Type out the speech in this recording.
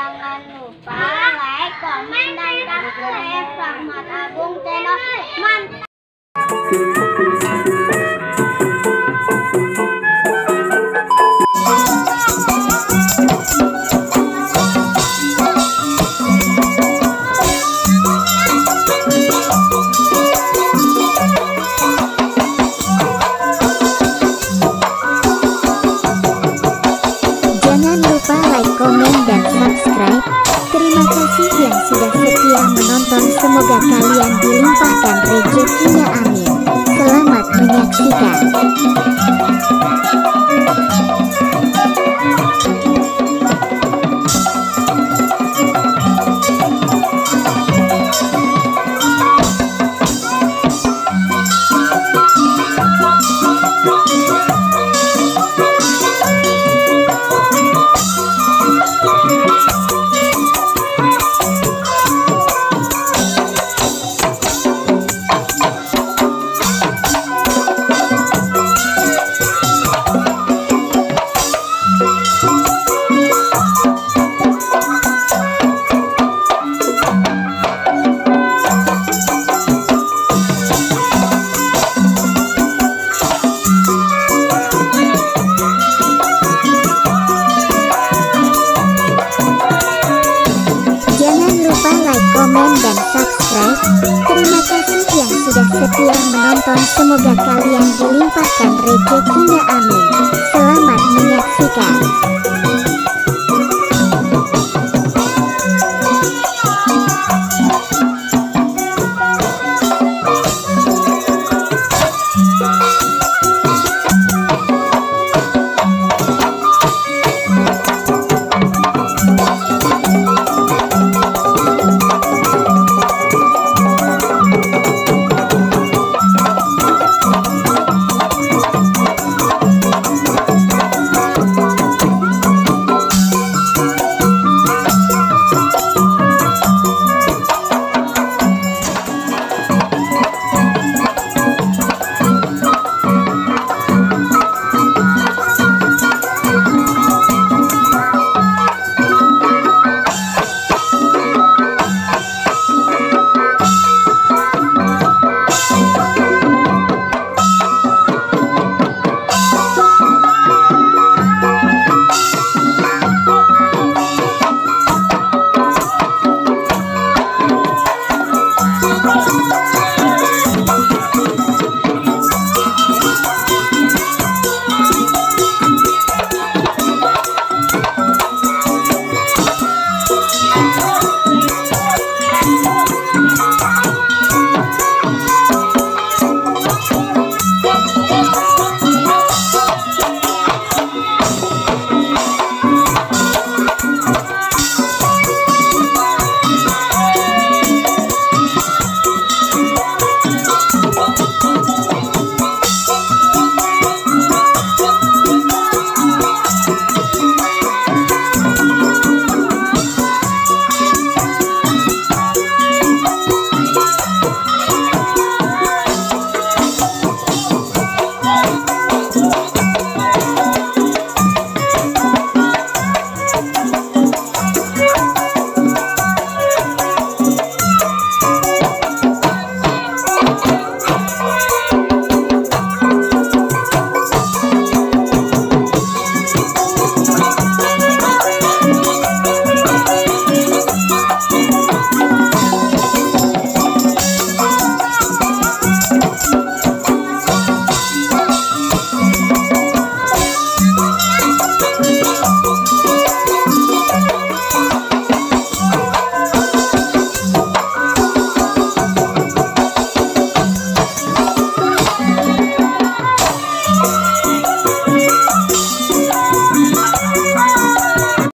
Jangan lupa like, komen, dan subscribe Rahmat Agung Channel. Mantap. Jangan lupa like, komen, dan subscribe. Terima kasih yang sudah setia menonton. Semoga kalian dilimpahkan rezekinya, amin. Selamat menyaksikan. Komen dan subscribe. Terima kasih yang sudah setia menonton. Semoga kalian dilimpahkan rezekinya, amin. Selamat menyaksikan.